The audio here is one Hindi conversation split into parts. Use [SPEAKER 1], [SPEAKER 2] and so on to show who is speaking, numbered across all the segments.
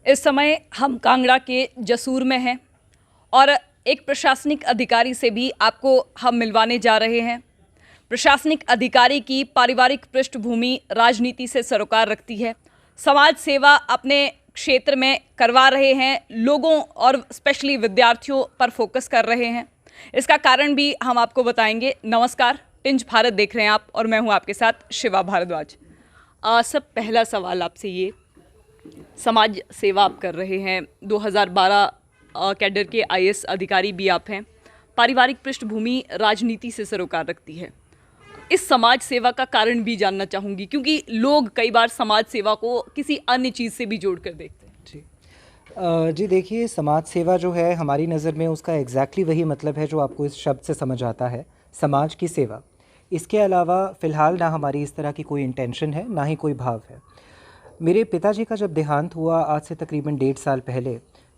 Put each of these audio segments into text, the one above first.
[SPEAKER 1] इस समय हम कांगड़ा के जसूर में हैं और एक प्रशासनिक अधिकारी से भी आपको हम मिलवाने जा रहे हैं। प्रशासनिक अधिकारी की पारिवारिक पृष्ठभूमि राजनीति से सरोकार रखती है। समाज सेवा अपने क्षेत्र में करवा रहे हैं, लोगों और स्पेशली विद्यार्थियों पर फोकस कर रहे हैं। इसका कारण भी हम आपको बताएंगे। नमस्कार, टिंज भारत देख रहे हैं आप और मैं हूं आपके साथ शिवा भारद्वाज। सब पहला सवाल आपसे ये, समाज सेवा आप कर रहे हैं, 2012 कैडर के आईएएस अधिकारी भी आप हैं। पारिवारिक पृष्ठभूमि राजनीति से सरोकार रखती है। इस समाज सेवा का कारण भी जानना चाहूँगी, क्योंकि लोग कई बार समाज सेवा को किसी अन्य चीज़ से भी जोड़ कर देखते हैं।
[SPEAKER 2] जी देखिए, समाज सेवा जो है हमारी नज़र में उसका एग्जैक्टली वही मतलब है जो आपको इस शब्द से समझ आता है, समाज की सेवा। इसके अलावा फ़िलहाल ना हमारी इस तरह की कोई इंटेंशन है, ना ही कोई भाव है। मेरे पिताजी का जब देहांत हुआ आज से तकरीबन 1.5 साल पहले,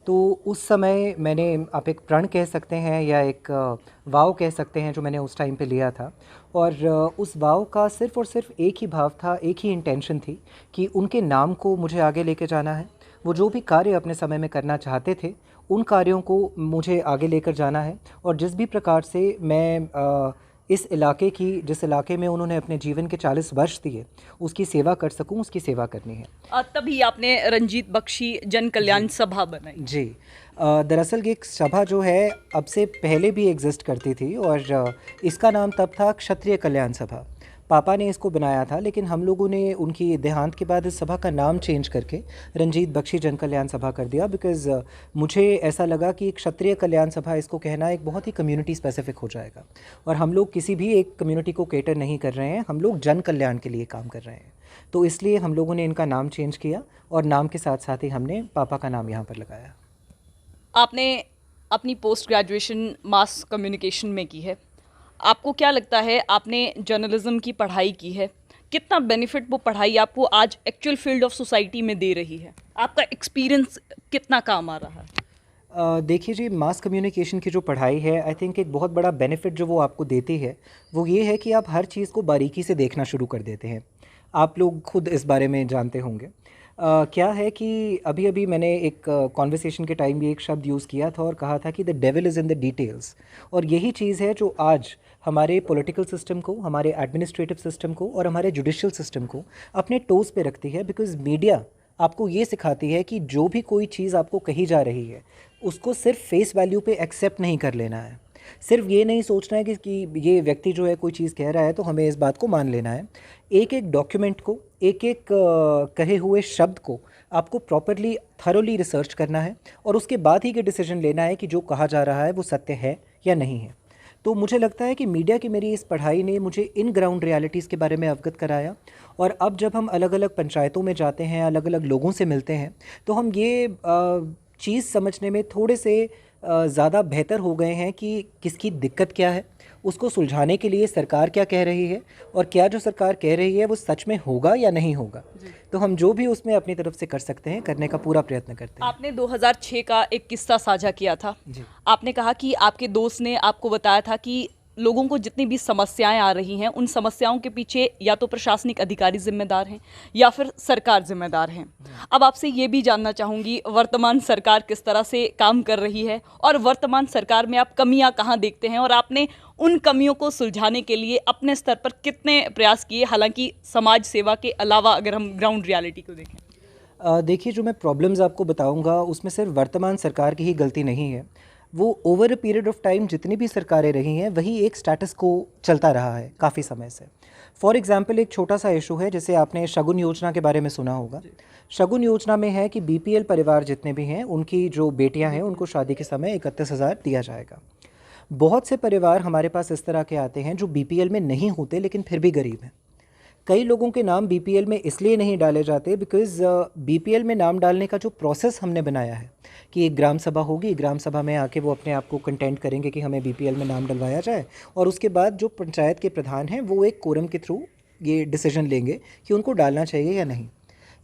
[SPEAKER 2] तो उस समय मैंने, आप एक प्रण कह सकते हैं या एक वाव कह सकते हैं, जो मैंने उस टाइम पे लिया था। और उस वाव का सिर्फ़ और सिर्फ एक ही भाव था, एक ही इंटेंशन थी कि उनके नाम को मुझे आगे लेके जाना है। वो जो भी कार्य अपने समय में करना चाहते थे, उन कार्यों को मुझे आगे लेकर जाना है। और जिस भी प्रकार से मैं इस इलाके की, जिस इलाके में उन्होंने अपने जीवन के 40 वर्ष दिए, उसकी सेवा कर सकूं, उसकी सेवा करनी है।
[SPEAKER 1] तभी आपने रंजीत बख्शी जन कल्याण सभा बनाई।
[SPEAKER 2] जी, दरअसल ये सभा जो है अब से पहले भी एग्जिस्ट करती थी और इसका नाम तब था क्षत्रिय कल्याण सभा। पापा ने इसको बनाया था, लेकिन हम लोगों ने उनकी देहांत के बाद इस सभा का नाम चेंज करके रंजीत बख्शी जन कल्याण सभा कर दिया। बिकॉज़ मुझे ऐसा लगा कि क्षत्रिय कल्याण सभा, इसको कहना एक बहुत ही कम्युनिटी स्पेसिफिक हो जाएगा और हम लोग किसी भी एक कम्युनिटी को केटर नहीं कर रहे हैं, हम लोग जन कल्याण के लिए काम कर रहे हैं। तो इसलिए हम लोगों ने इनका नाम चेंज किया और नाम के साथ साथ ही हमने पापा का नाम यहाँ पर लगाया।
[SPEAKER 1] आपने अपनी पोस्ट ग्रेजुएशन मास कम्युनिकेशन में की है। आपको क्या लगता है, आपने जर्नलिज्म की पढ़ाई की है, कितना बेनिफिट वो पढ़ाई आपको आज एक्चुअल फील्ड ऑफ सोसाइटी में दे रही है? आपका एक्सपीरियंस कितना काम आ रहा है?
[SPEAKER 2] देखिए जी, मास कम्युनिकेशन की जो पढ़ाई है, आई थिंक एक बहुत बड़ा बेनिफिट जो वो आपको देती है वो ये है कि आप हर चीज़ को बारीकी से देखना शुरू कर देते हैं। आप लोग खुद इस बारे में जानते होंगे। क्या है कि अभी अभी मैंने एक कॉन्वर्सेशन के टाइम भी एक शब्द यूज़ किया था और कहा था कि the devil is in the details. और यही चीज़ है जो आज हमारे पॉलिटिकल सिस्टम को, हमारे एडमिनिस्ट्रेटिव सिस्टम को और हमारे जुडिशियल सिस्टम को अपने टोज़ पे रखती है। बिकॉज़ मीडिया आपको ये सिखाती है कि जो भी कोई चीज़ आपको कही जा रही है, उसको सिर्फ फेस वैल्यू पे एक्सेप्ट नहीं कर लेना है। सिर्फ ये नहीं सोचना है कि ये व्यक्ति जो है कोई चीज़ कह रहा है तो हमें इस बात को मान लेना है। एक एक डॉक्यूमेंट को, एक एक कहे हुए शब्द को आपको प्रॉपरली थरोली रिसर्च करना है और उसके बाद ही ये डिसीजन लेना है कि जो कहा जा रहा है वो सत्य है या नहीं है। तो मुझे लगता है कि मीडिया की मेरी इस पढ़ाई ने मुझे इन ग्राउंड रियलिटीज़ के बारे में अवगत कराया। और अब जब हम अलग अलग पंचायतों में जाते हैं, अलग अलग लोगों से मिलते हैं, तो हम ये चीज़ समझने में थोड़े से ज़्यादा बेहतर हो गए हैं कि किसकी दिक्कत क्या है, उसको सुलझाने के लिए सरकार क्या कह रही है और क्या जो सरकार कह रही है वो सच में होगा या नहीं होगा। तो हम जो भी उसमें अपनी तरफ से कर सकते हैं, करने का पूरा प्रयत्न करते हैं।
[SPEAKER 1] आपने 2006 का एक किस्सा साझा किया था। आपने कहा कि आपके दोस्त ने आपको बताया था कि लोगों को जितनी भी समस्याएं आ रही हैं, उन समस्याओं के पीछे या तो प्रशासनिक अधिकारी जिम्मेदार हैं या फिर सरकार जिम्मेदार हैं। अब आपसे ये भी जानना चाहूँगी, वर्तमान सरकार किस तरह से काम कर रही है और वर्तमान सरकार में आप कमियां कहाँ देखते हैं और आपने उन कमियों को सुलझाने के लिए अपने स्तर पर कितने प्रयास किए, हालांकि समाज सेवा के अलावा अगर हम ग्राउंड रियलिटी को देखें?
[SPEAKER 2] देखिए, जो मैं प्रॉब्लम्स आपको बताऊंगा उसमें सिर्फ वर्तमान सरकार की ही गलती नहीं है। वो over a period of time जितनी भी सरकारें रही हैं, वही एक स्टेटस को चलता रहा है काफ़ी समय से। फॉर एग्जांपल, एक छोटा सा इशू है, जैसे आपने शगुन योजना के बारे में सुना होगा। शगुन योजना में है कि बीपीएल परिवार जितने भी हैं, उनकी जो बेटियां हैं, उनको शादी के समय 31,000 दिया जाएगा। बहुत से परिवार हमारे पास इस तरह के आते हैं जो बीपीएल में नहीं होते लेकिन फिर भी गरीब हैं। कई लोगों के नाम बीपीएल में इसलिए नहीं डाले जाते बिकॉज़ बीपीएल में नाम डालने का जो प्रोसेस हमने बनाया है कि एक ग्राम सभा होगी, ग्राम सभा में आके वो अपने आप को कंटेंट करेंगे कि हमें बीपीएल में नाम डलवाया जाए और उसके बाद जो पंचायत के प्रधान हैं वो एक कोरम के थ्रू ये डिसीजन लेंगे कि उनको डालना चाहिए या नहीं।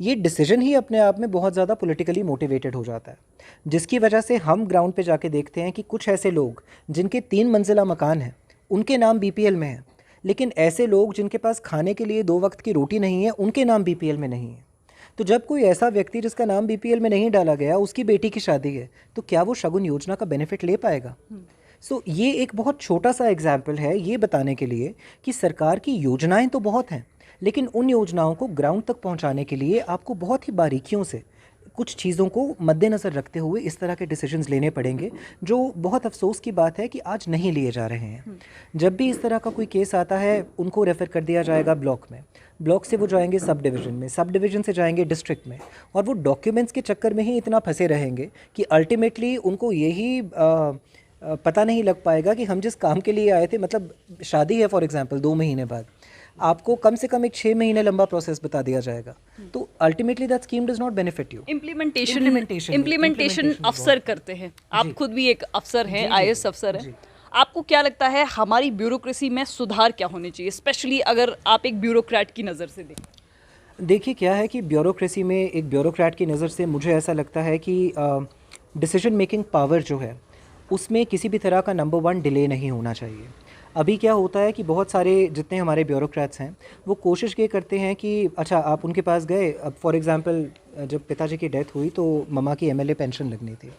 [SPEAKER 2] ये डिसीजन ही अपने आप में बहुत ज़्यादा पॉलिटिकली मोटिवेटेड हो जाता है, जिसकी वजह से हम ग्राउंड पे जाके देखते हैं कि कुछ ऐसे लोग जिनके 3 मंजिला मकान हैं, उनके नाम बीपीएल में हैं, लेकिन ऐसे लोग जिनके पास खाने के लिए 2 वक्त की रोटी नहीं है, उनके नाम बीपीएल में नहीं है। तो जब कोई ऐसा व्यक्ति जिसका नाम बीपीएल में नहीं डाला गया, उसकी बेटी की शादी है, तो क्या वो शगुन योजना का बेनिफिट ले पाएगा? सो ये एक बहुत छोटा सा एग्जाम्पल है ये बताने के लिए कि सरकार की योजनाएं तो बहुत हैं, लेकिन उन योजनाओं को ग्राउंड तक पहुंचाने के लिए आपको बहुत ही बारीकियों से कुछ चीज़ों को मद्देनज़र रखते हुए इस तरह के डिसीजंस लेने पड़ेंगे, जो बहुत अफसोस की बात है कि आज नहीं लिए जा रहे हैं। जब भी इस तरह का कोई केस आता है, उनको रेफ़र कर दिया जाएगा ब्लॉक में, ब्लॉक से वो जाएंगे सब डिवीज़न में, सब डिवीज़न से जाएंगे डिस्ट्रिक्ट में, और वो डॉक्यूमेंट्स के चक्कर में ही इतना फंसे रहेंगे कि अल्टीमेटली उनको यही पता नहीं लग पाएगा कि हम जिस काम के लिए आए थे, मतलब शादी है फॉर एग्जांपल 2 महीने बाद, आपको कम से कम एक 6 महीने लंबा प्रोसेस बता दिया जाएगा, तो ultimately that scheme does not benefit you.
[SPEAKER 1] Implementation अफसर करते हैं, आप खुद भी एक अफसर हैं, आईएएस अफसर हैं। आपको क्या लगता है हमारी ब्यूरोक्रेसी में सुधार क्या होने चाहिए, स्पेशली अगर आप एक ब्यूरोक्रेट की नज़र से देखें?
[SPEAKER 2] देखिए क्या है कि ब्यूरोक्रेसी में एक ब्यूरोक्रेट की नज़र से मुझे ऐसा लगता है कि डिसीजन मेकिंग पावर जो है उसमें किसी भी तरह का नंबर 1 डिले नहीं होना चाहिए। अभी क्या होता है कि बहुत सारे जितने हमारे ब्यूरोक्रेट्स हैं वो कोशिश ये करते हैं कि अच्छा आप उनके पास गए, अब फॉर एग्जांपल जब पिताजी की डेथ हुई तो मम्मा की एमएलए पेंशन लगनी थी,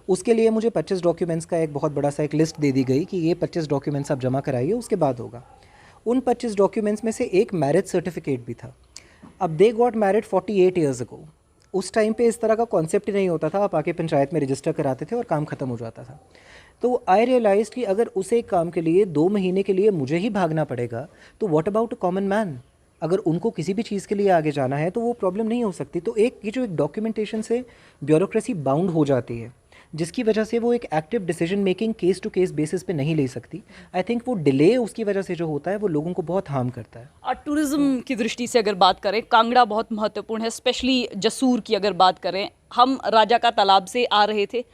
[SPEAKER 2] उसके लिए मुझे 25 डॉक्यूमेंट्स का एक बहुत बड़ा सा एक लिस्ट दे दी गई कि ये 25 डॉक्यूमेंट्स आप जमा कराइए, उसके बाद होगा। उन 25 डॉक्यूमेंट्स में से एक मैरिज सर्टिफिकेट भी था। अब they got married 48 years ago. उस टाइम पे इस तरह का कॉन्सेप्ट ही नहीं होता था, आप आके पंचायत में रजिस्टर कराते थे और काम ख़त्म हो जाता था। तो आई रियलाइज़ कि अगर उस एक काम के लिए 2 महीने के लिए मुझे ही भागना पड़ेगा, तो what about a common man? अगर उनको किसी भी चीज़ के लिए आगे जाना है तो वो प्रॉब्लम नहीं हो सकती। तो एक ये जो एक डॉक्यूमेंटेशन से ब्यूरोक्रेसी बाउंड हो जाती है, जिसकी वजह से वो एक active decision making case to case basis पे नहीं ले सकती। आई थिंक वो डिले उसकी वजह से जो होता है वो लोगों को बहुत हार्म करता है।
[SPEAKER 1] और टूरिज्म की दृष्टि से अगर बात करें, कांगड़ा बहुत महत्वपूर्ण है, स्पेशली जसूर की अगर बात करें, हम राजा का तालाब से आ रहे थे,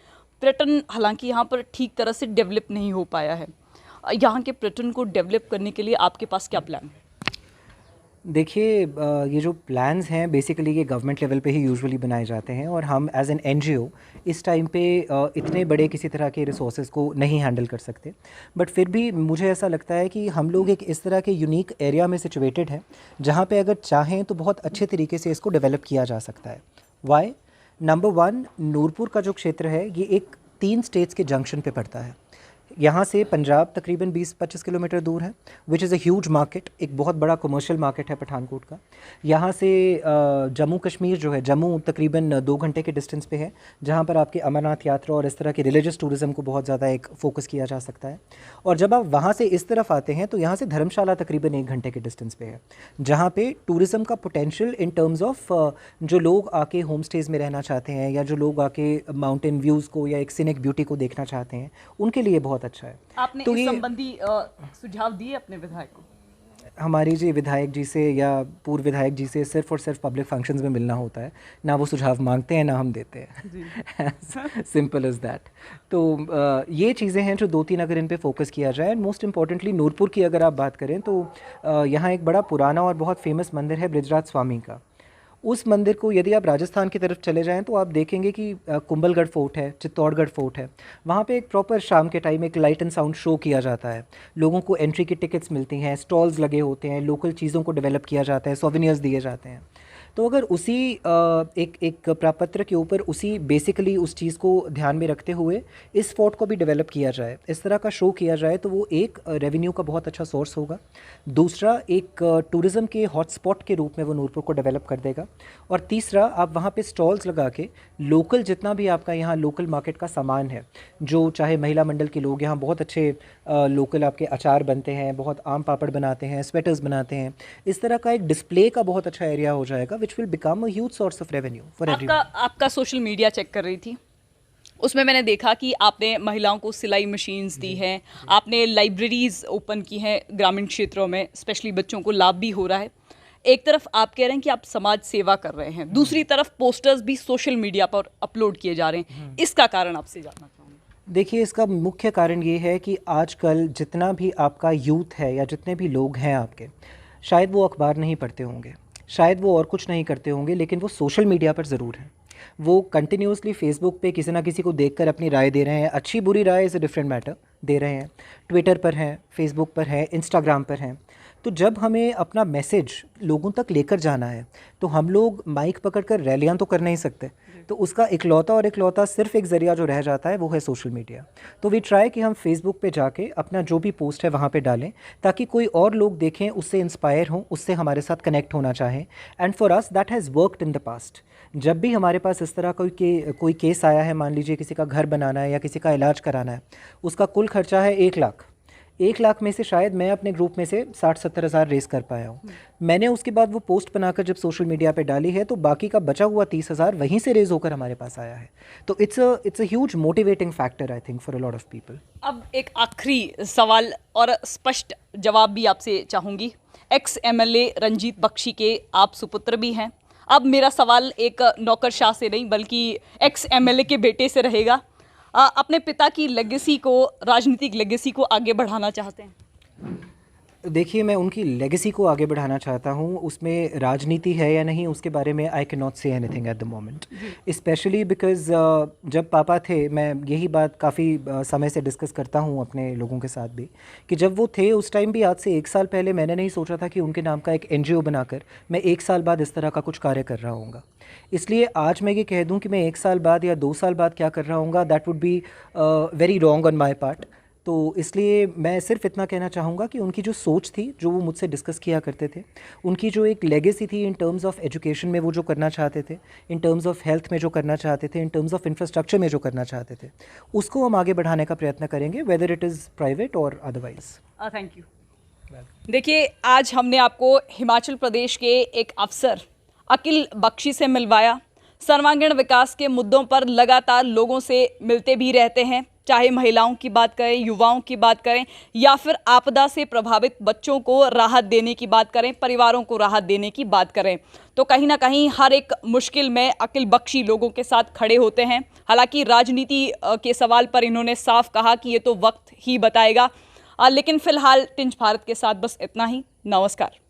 [SPEAKER 1] पर्यटन हालांकि यहाँ पर ठीक तरह से डेवलप नहीं हो पाया है। यहाँ के पर्यटन को डेवलप करने के लिए आपके पास क्या प्लान है?
[SPEAKER 2] देखिए ये जो प्लान्स हैं बेसिकली ये गवर्नमेंट लेवल पे ही यूजुअली बनाए जाते हैं, और हम एज एन एनजीओ इस टाइम पे इतने बड़े किसी तरह के रिसोर्सेज को नहीं हैंडल कर सकते। बट फिर भी मुझे ऐसा लगता है कि हम लोग एक इस तरह के यूनिक एरिया में सिचुएटेड हैं जहाँ पे अगर चाहें तो बहुत अच्छे तरीके से इसको डेवलप किया जा सकता है। वाई? नंबर 1, नूरपुर का जो क्षेत्र है ये एक 3 स्टेट्स के जंक्शन पे पड़ता है। यहाँ से पंजाब तकरीबन 20-25 किलोमीटर दूर है, which is a huge market, एक बहुत बड़ा कमर्शियल मार्केट है पठानकोट का। यहाँ से जम्मू कश्मीर जो है, जम्मू तकरीबन 2 घंटे के डिस्टेंस पे है, जहाँ पर आपके अमरनाथ यात्रा और इस तरह के रिलीजियस टूरिज़्म को बहुत ज़्यादा एक फोकस किया जा सकता है। और जब आप वहाँ से इस तरफ आते हैं तो यहाँ से धर्मशाला तकरीबन 1 घंटे के डिस्टेंस पे है, जहाँ पे टूरिज़्म का पोटेंशियल इन टर्म्स ऑफ जो लोग आके होम स्टेज़ में रहना चाहते हैं या जो लोग आके माउंटेन व्यूज़ को या एक सीनिक ब्यूटी को देखना चाहते हैं, उनके लिए बहुत अच्छा है।
[SPEAKER 1] आपने
[SPEAKER 2] तो
[SPEAKER 1] इस
[SPEAKER 2] ये
[SPEAKER 1] संबंधी सुझाव दिए अपने विधायक को?
[SPEAKER 2] हमारी जी विधायक जी से या पूर्व विधायक जी से सिर्फ और सिर्फ पब्लिक फंक्शंस में मिलना होता है, ना वो सुझाव मांगते हैं ना हम देते हैं। Simple is that. तो ये चीज़ें हैं जो 2-3 अगर इन पे फोकस किया जाए। एंड मोस्ट इंपॉर्टेंटली नूरपुर की अगर आप बात करें तो यहाँ एक बड़ा पुराना और बहुत फेमस मंदिर है ब्रिजराज स्वामी का। उस मंदिर को यदि आप राजस्थान की तरफ चले जाएं तो आप देखेंगे कि कुंभलगढ़ फोर्ट है, चित्तौड़गढ़ फोर्ट है, वहाँ पे एक प्रॉपर शाम के टाइम एक लाइट एंड साउंड शो किया जाता है, लोगों को एंट्री की टिकट्स मिलती हैं, स्टॉल्स लगे होते हैं, लोकल चीज़ों को डेवलप किया जाता है, सोवेनियर्स दिए जाते हैं। तो अगर उसी एक प्रापत्र के ऊपर उसी बेसिकली उस चीज़ को ध्यान में रखते हुए इस फोर्ट को भी डेवलप किया जाए, इस तरह का शो किया जाए, तो वो एक रेवेन्यू का बहुत अच्छा सोर्स होगा। दूसरा, एक टूरिज़्म के हॉटस्पॉट के रूप में वो नूरपुर को डेवलप कर देगा। और तीसरा, आप वहाँ पे स्टॉल्स लगा के लोकल जितना भी आपका यहाँ लोकल मार्केट का सामान है, जो चाहे महिला मंडल के लोग यहाँ बहुत अच्छे लोकल आपके अचार बनते हैं, बहुत आम पापड़ बनाते हैं, स्वेटर्स बनाते हैं, इस तरह का एक डिस्प्ले का बहुत अच्छा एरिया हो जाएगा, which will become a huge source of revenue for everyone.
[SPEAKER 1] आपका सोशल मीडिया चेक कर रही थी, उसमें मैंने देखा कि आपने महिलाओं को सिलाई मशीन्स दी हैं, आपने लाइब्रेरीज ओपन की हैं ग्रामीण क्षेत्रों में, स्पेशली बच्चों को लाभ भी हो रहा है। एक तरफ आप कह रहे हैं कि आप समाज सेवा कर रहे हैं, दूसरी तरफ पोस्टर्स भी सोशल मीडिया पर अपलोड किए जा रहे हैं, इसका कारण आपसे जानना चाहूँगी।
[SPEAKER 2] देखिए, इसका मुख्य कारण ये है कि आजकल जितना भी आपका यूथ है या जितने भी लोग हैं आपके, शायद वो अखबार नहीं पढ़ते होंगे, शायद वो और कुछ नहीं करते होंगे, लेकिन वो सोशल मीडिया पर ज़रूर हैं। वो कंटिन्यूसली फेसबुक पे किसी ना किसी को देखकर अपनी राय दे रहे हैं, अच्छी बुरी राय इज़ अ डिफरेंट मैटर, दे रहे हैं। ट्विटर पर हैं, फेसबुक पर हैं, इंस्टाग्राम पर हैं। तो जब हमें अपना मैसेज लोगों तक लेकर जाना है तो हम लोग माइक पकड़कर रैलियां तो कर नहीं सकते, तो उसका इकलौता सिर्फ एक ज़रिया जो रह जाता है वो है सोशल मीडिया। तो वी ट्राई कि हम फेसबुक पे जाके अपना जो भी पोस्ट है वहाँ पे डालें ताकि कोई और लोग देखें, उससे इंस्पायर हों, उससे हमारे साथ कनेक्ट होना चाहें। And for us that has worked in the past. जब भी हमारे पास इस तरह कोई केस आया है, मान लीजिए किसी का घर बनाना है या किसी का इलाज कराना है, उसका कुल खर्चा है 1 लाख। 1 लाख में से शायद मैं अपने ग्रुप में से 60-70 हज़ार रेस कर पाया हूँ। मैंने उसके बाद वो पोस्ट बनाकर जब सोशल मीडिया पे डाली है तो बाकी का बचा हुआ 30 हज़ार वहीं से रेज होकर हमारे पास आया है। तो it's a huge motivating factor I think for a lot of people.
[SPEAKER 1] अब एक आखिरी सवाल और स्पष्ट जवाब भी आपसे चाहूँगी। एक्स एमएलए रंजीत बख्शी के आप सुपुत्र भी हैं। अब मेरा सवाल एक नौकरशाह से नहीं बल्कि एक्स एमएलए के बेटे से रहेगा। अपने पिता की लेगेसी को, राजनीतिक लेगेसी को आगे बढ़ाना चाहते हैं?
[SPEAKER 2] देखिए, मैं उनकी लेगेसी को आगे बढ़ाना चाहता हूँ, उसमें राजनीति है या नहीं उसके बारे में I can not say anything at the moment, specially because जब पापा थे, मैं यही बात काफ़ी समय से डिस्कस करता हूँ अपने लोगों के साथ भी, कि जब वो थे उस टाइम भी आज से 1 साल पहले मैंने नहीं सोचा था कि उनके नाम का एक NGO बनाकर मैं 1 साल बाद इस तरह का कुछ कार्य कर रहा हूँगा। इसलिए आज मैं ये कह दूँ कि मैं 1 साल बाद या 2 साल बाद क्या कर रहा हूँगा, that would be very wrong on my part. तो इसलिए मैं सिर्फ इतना कहना चाहूँगा कि उनकी जो सोच थी, जो वो मुझसे डिस्कस किया करते थे, उनकी जो एक लेगेसी थी इन टर्म्स ऑफ एजुकेशन में वो जो करना चाहते थे, इन टर्म्स ऑफ हेल्थ में जो करना चाहते थे, इन टर्म्स ऑफ इंफ्रास्ट्रक्चर में जो करना चाहते थे, उसको हम आगे बढ़ाने का प्रयत्न करेंगे, वेदर इट इज़ प्राइवेट और अदरवाइज।
[SPEAKER 1] Thank you. देखिए, आज हमने आपको हिमाचल प्रदेश के एक अफसर अकिल बख्शी से मिलवाया। सर्वांगीण विकास के मुद्दों पर लगातार लोगों से मिलते भी रहते हैं, चाहे महिलाओं की बात करें, युवाओं की बात करें या फिर आपदा से प्रभावित बच्चों को राहत देने की बात करें, परिवारों को राहत देने की बात करें। तो कहीं ना कहीं हर एक मुश्किल में अकिल बख्शी लोगों के साथ खड़े होते हैं। हालांकि राजनीति के सवाल पर इन्होंने साफ कहा कि ये तो वक्त ही बताएगा। लेकिन फिलहाल टिंच भारत के साथ बस इतना ही। नमस्कार।